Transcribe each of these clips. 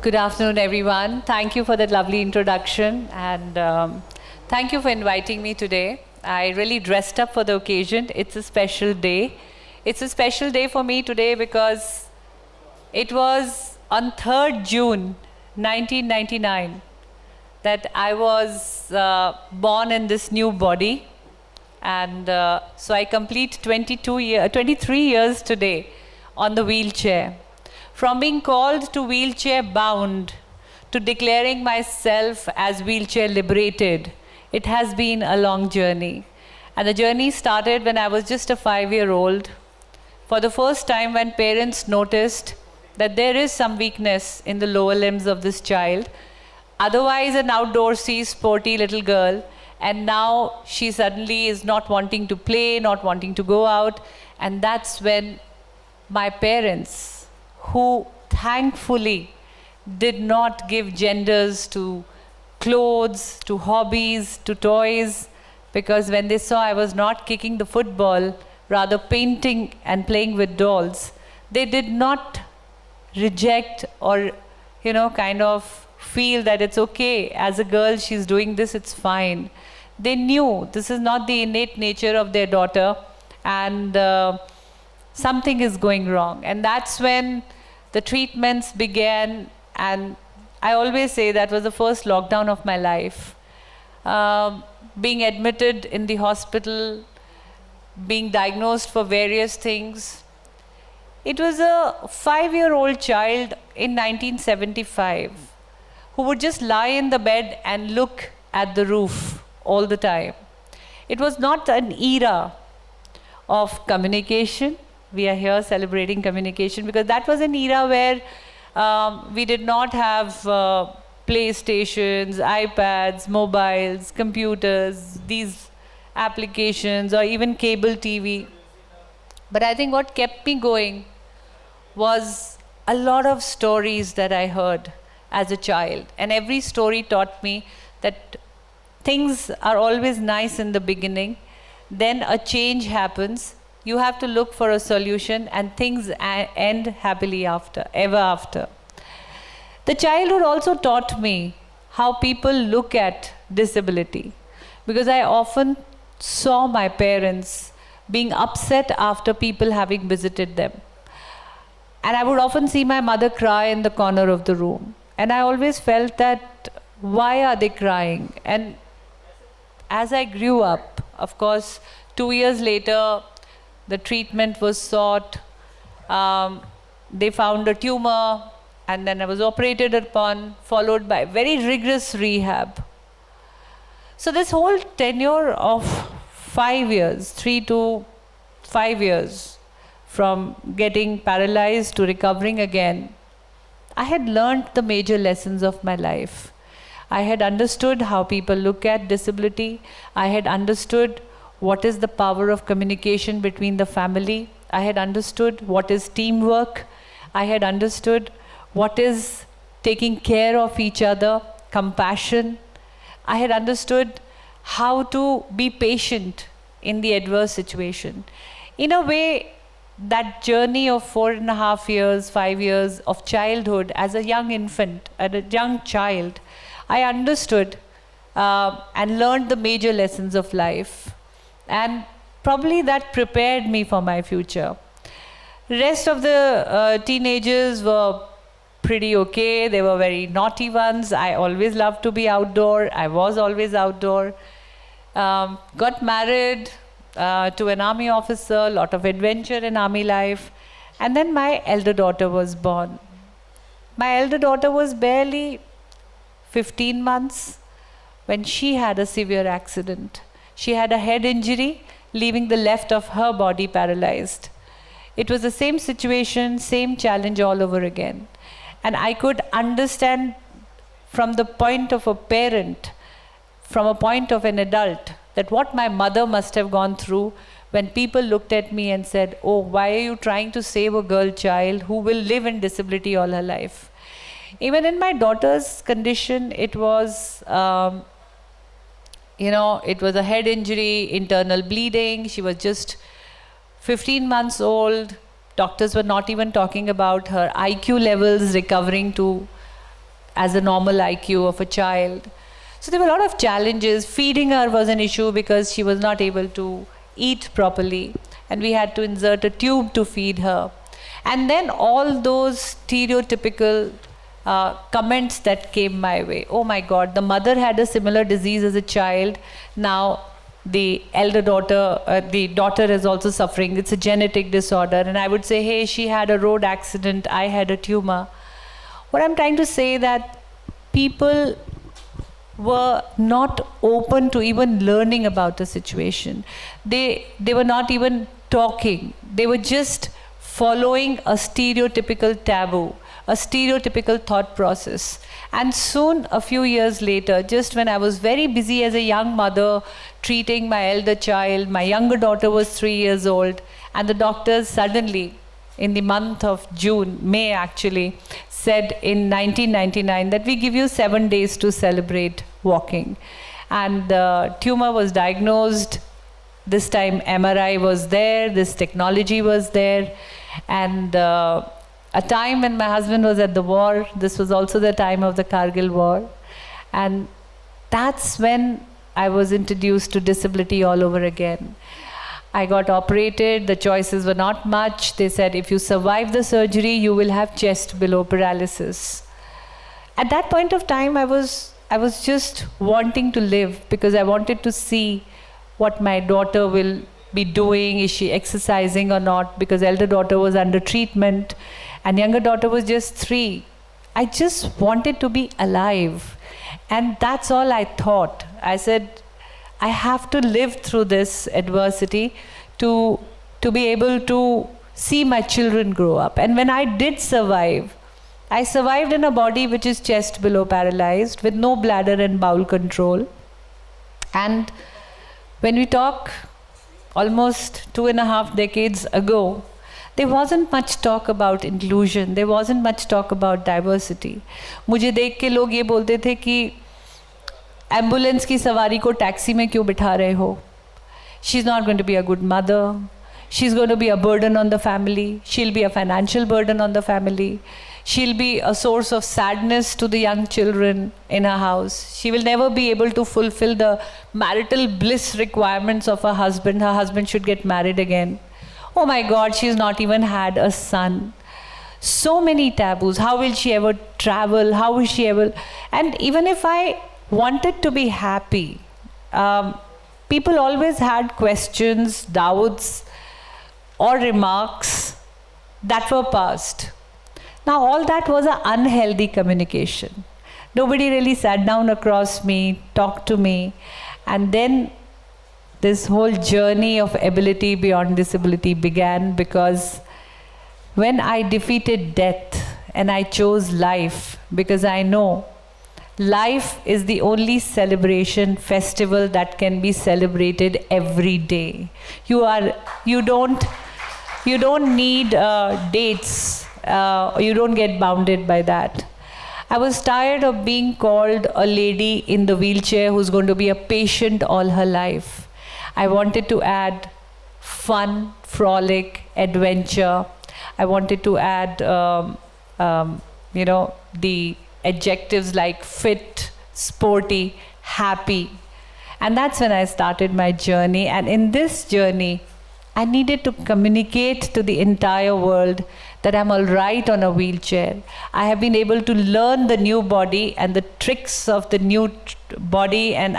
Good afternoon, everyone. Thank you for that lovely introduction, and thank you for inviting me today. I really dressed up for the occasion. It's a special day. It's a special day for me today because it was on 3rd June 1999 that I was born in this new body, and so I complete 23 years today on the wheelchair. From being called to wheelchair bound to declaring myself as wheelchair liberated, it has been a long journey. And the journey started when I was just a 5-year-old. For the first time, when parents noticed that there is some weakness in the lower limbs of this child, otherwise an outdoorsy, sporty little girl, and now she suddenly is not wanting to play, not wanting to go out, and that's when my parents, who thankfully did not give genders to clothes, to hobbies, to toys, because when they saw I was not kicking the football, rather painting and playing with dolls, they did not reject or, kind of feel that it's okay. As a girl, she's doing this, it's fine. They knew this is not the innate nature of their daughter, and something is going wrong. And that's when the treatments began, and I always say that was the first lockdown of my life. Being admitted in the hospital, being diagnosed for various things. It was a 5-year-old child in 1975 who would just lie in the bed and look at the roof all the time. It was not an era of communication. We are here celebrating communication because that was an era where we did not have PlayStations, iPads, mobiles, computers, these applications, or even cable TV. But I think what kept me going was a lot of stories that I heard as a child. And every story taught me that things are always nice in the beginning, then a change happens. You have to look for a solution, and things end happily ever after. The childhood also taught me how people look at disability, because I often saw my parents being upset after people having visited them. And I would often see my mother cry in the corner of the room. And I always felt that, why are they crying? And as I grew up, of course, 2 years later, the treatment was sought. They found a tumor, and then I was operated upon, followed by very rigorous rehab. So this whole tenure of 5 years, 3 to 5 years, from getting paralyzed to recovering again, I had learned the major lessons of my life. I had understood how people look at disability. I had understood what is the power of communication between the family. I had understood what is teamwork. I had understood what is taking care of each other, compassion. I had understood how to be patient in the adverse situation. In a way, that journey of 4.5 years, 5 years of childhood as a young infant, as a young child, I understood and learned the major lessons of life. And probably that prepared me for my future. The rest of the teenagers were pretty okay. They were very naughty ones. I always loved to be outdoor. I was always outdoor. Got married to an army officer, a lot of adventure in army life. And then my elder daughter was born. My elder daughter was barely 15 months when she had a severe accident. She had a head injury, leaving the left of her body paralyzed. It was the same situation, same challenge all over again. And I could understand from the point of a parent, from a point of an adult, that what my mother must have gone through when people looked at me and said, oh, why are you trying to save a girl child who will live in disability all her life? Even in my daughter's condition, it was it was a head injury, internal bleeding. She was just 15 months old. Doctors were not even talking about her IQ levels recovering to as a normal IQ of a child. So there were a lot of challenges. Feeding her was an issue because she was not able to eat properly, and we had to insert a tube to feed her. And then all those stereotypical comments that came my way. Oh my God, the mother had a similar disease as a child. Now the elder daughter, the daughter is also suffering. It's a genetic disorder. And I would say, hey, she had a road accident, I had a tumor. What I'm trying to say that people were not open to even learning about the situation. They were not even talking. They were just following a stereotypical taboo, a stereotypical thought process. And soon, a few years later, just when I was very busy as a young mother, treating my elder child, my younger daughter was 3 years old, and the doctors suddenly, in the month of June, May actually, said in 1999 that we give you 7 days to celebrate walking. And the tumor was diagnosed. This time MRI was there, this technology was there. And a time when my husband was at the war, this was also the time of the Kargil war. And that's when I was introduced to disability all over again. I got operated, the choices were not much. They said, if you survive the surgery, you will have chest below paralysis. At that point of time, I was just wanting to live because I wanted to see what my daughter will be doing. Is she exercising or not? Because elder daughter was under treatment and younger daughter was just 3. I just wanted to be alive. And that's all I thought. I said, I have to live through this adversity to be able to see my children grow up. And when I did survive, I survived in a body which is chest below paralyzed with no bladder and bowel control. And when we talk almost 2.5 decades ago, there wasn't much talk about inclusion. There wasn't much talk about diversity. मुझे देख के लोग ये बोलते थे कि ambulance की सवारी को टैक्सी में क्यों बिठा रहे हो? She's not going to be a good mother. She's going to be a burden on the family. She'll be a financial burden on the family. She'll be a source of sadness to the young children in her house. She will never be able to fulfill the marital bliss requirements of her husband. Her husband should get married again. Oh my God, she's not even had a son. So many taboos. How will she ever travel? How will she ever... And even if I wanted to be happy, people always had questions, doubts, or remarks that were passed. Now all that was an unhealthy communication. Nobody really sat down across me, talked to me, and then this whole journey of ability beyond disability began, because when I defeated death and I chose life, because I know life is the only celebration, festival that can be celebrated every day. You don't need dates. You don't get bounded by that. I was tired of being called a lady in the wheelchair who's going to be a patient all her life. I wanted to add fun, frolic, adventure. I wanted to add, the adjectives like fit, sporty, happy. And that's when I started my journey. And in this journey, I needed to communicate to the entire world that I'm all right on a wheelchair. I have been able to learn the new body and the tricks of the new body, and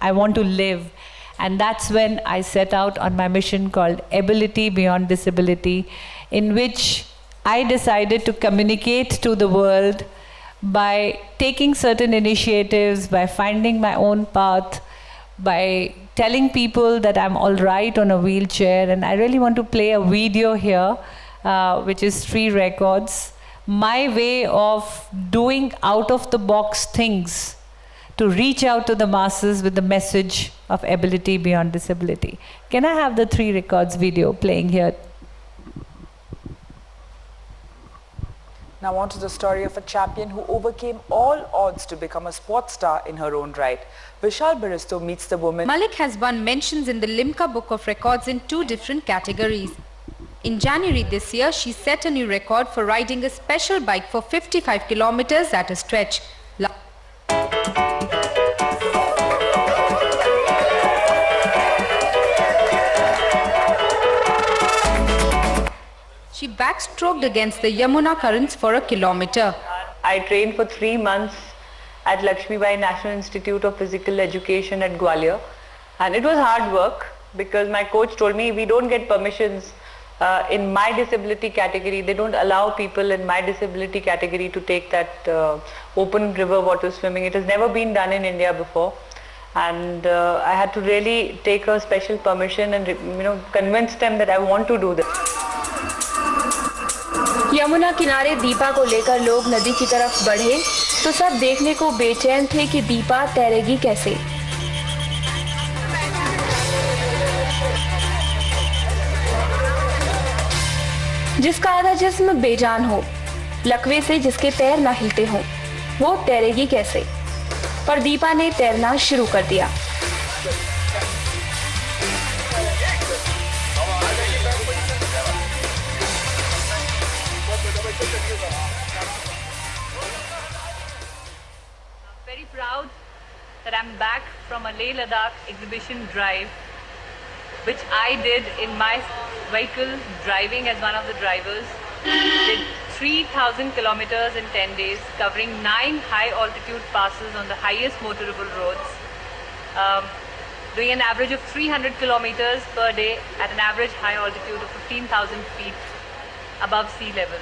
I want to live. And that's when I set out on my mission called Ability Beyond Disability, in which I decided to communicate to the world by taking certain initiatives, by finding my own path, by telling people that I'm all right on a wheelchair. And I really want to play a video here, which is 3 records. My way of doing out-of-the-box things to reach out to the masses with the message of ability beyond disability. Can I have the 3 records video playing here? Now on to the story of a champion who overcame all odds to become a sports star in her own right. Vishal Baristow meets the woman. Malik has won mentions in the Limca Book of Records in 2 different categories. In January this year, she set a new record for riding a special bike for 55 kilometers at a stretch. She backstroked against the Yamuna currents for a kilometer. I trained for 3 months at Lakshmi Bai National Institute of Physical Education at Gwalior, and it was hard work because my coach told me we don't get permissions in my disability category. They don't allow people in my disability category to take that open river water swimming. It has never been done in India before, and I had to really take a special permission and convince them that I want to do this. Yamuna किनारे दीपा को लेकर लोग नदी की तरफ बढ़े तो सब देखने को बेचैन थे कि दीपा तैरेगी कैसे। जिसका आधा जिस्म बेजान हो, लकवे से जिसके पैर ना हिलते हों, वो तैरेगी कैसे। पर दीपा ने तैरना शुरू कर दिया। Very proud that I'm back from a Leh Ladakh exhibition drive, which I did in my vehicle, driving as one of the drivers. Did 3,000 kilometers in 10 days, covering 9 high altitude passes on the highest motorable roads, doing an average of 300 kilometers per day at an average high altitude of 15,000 feet above sea level.